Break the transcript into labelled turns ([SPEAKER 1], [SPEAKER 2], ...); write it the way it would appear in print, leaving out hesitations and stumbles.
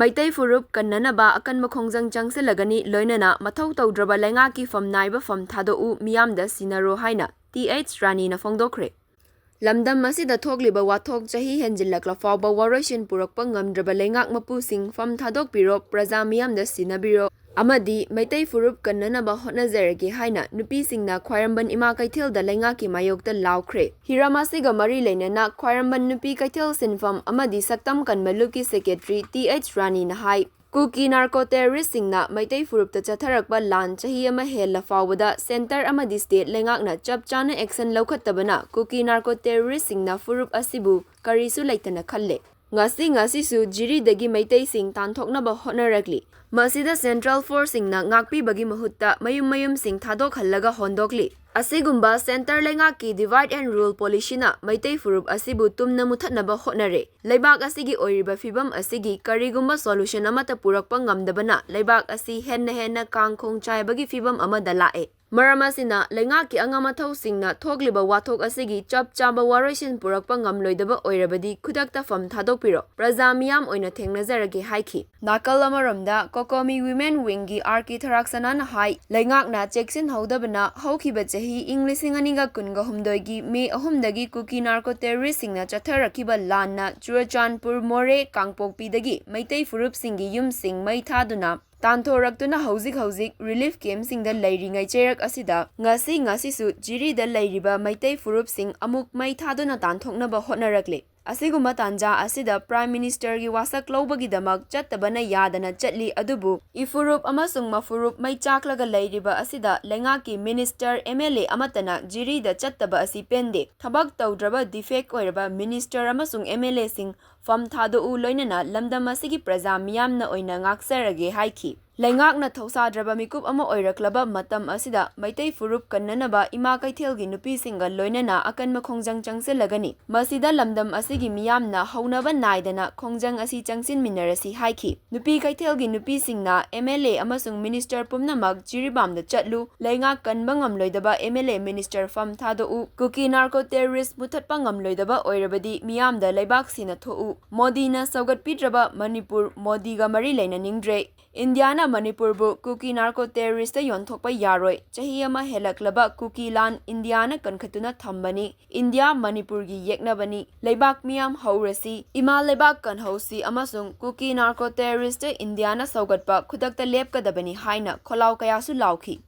[SPEAKER 1] Maitei furup kannanaba akanba khongjang changsilagani loinana Mathou Toudraba Leingakki Famnaiba Thadok miyamda sinaro haina Rani na phongdokre. Lamdam masida thogliba wathok chahi henjilakla fawba waroisin purakpa ngamdraba leingak mapusing Thadok biro praja miyamda sinabiro amadi Maitei furup kannanaba hotnazarage haina nupisingna khwairamban ima kaithilda Leingakki mayokta laukre. Hiramasiga mari leinana khwairamban nupi kaithil sinfam amadi saktam kanmaluki secretary Rani na hai Kuki narco terrorist singna Maitei furupta chatharakba lan chahi ama hella fawada center amadi state leingakna chap chana action laukhattabana Kuki narco terrorist singna furup asibu karisu laitana khalle. Ngasi su jiri dagi Maitei sing tanthoknaba hotnarakli. Masida Central Force singna ngakpi bagi mahutta mayum sing Thadok hallaga hondokli. Asigumba center Leingakki divide and rule policy na Maitei furup asibu tumna muthatnaba hotnare. Leibak asigi oiriba fibam asigi karigumba solution amata purakpa ngamdabana leibak asi henna kangkhong chaibagi fibam amada lae. Maramasina Leingakki angamathau singna thogliba wathok asigi chap chaba waroisin purakpa ngamloidaba oirabadi khudakta Thadok piro praja miyam oina thengnazarage haiki. Nakal amaramda Kokomi Women Winggi Arki Tharaksanana hai Leingakna cheksin hodabana haukiba chahi Englishing aniga kunga humdoigi May 3 Kuki narco terrorist singna chatharakiba lanna Churachandpur More Kangpokpidagi Maitei furup singi yum sing mai thaduna Tanthoraktuna hauzik relief camp singda leiringai cherak asida ngasi su jiri da leiriba Maitei furup sing amuk mai thaduna tanthoknaba hotnarakle. Asiguma tanja asida Prime Minister gi wasak lobagi damak chattabana yadana chatli adubu ifurup amasung mafurup mai chaklaga leiriba asida Leingakki Minister MLA amatana jiri da chattaba asi pende thabak tawdraba defect oiraba Minister amasung MLA sing Thadok loinana lamdam asigi praja miyamna oina ngaksarage haiki. Leingakna thausadraba mikup ama oiraklaba matam asida Maitei furup kannanaba ima kaithelgi nupi singa loinana akanma khongjang changsilagani. Masida lamdam asigi miyamna haunaba naidana khongjang asi changsin minarasi haiki. Nupi kaithelgi nupi singna MLA amasung Minister pumnamak jiribamda chatlu Leingak kanba ngamloidaba MLA Minister Thadok Kuki narco terrorist muthatpa ngamloidaba oirabadi miyamda leibak sina thou Modi na saugatpidraba Manipur Modiga mari leina ningdre. Indiana Manipur bu Kuki narco terrorist yonthokpa yaroi chahi ama helaklaba Kuki lan Indiana kankhatuna thambani India Manipur gi yeknabani leibak miyam haurasi ima leibak kanhausi amasung Kuki narco terrorist Indiana saugatpa khudakta lepkadabani haina kholaw kayasu lauki.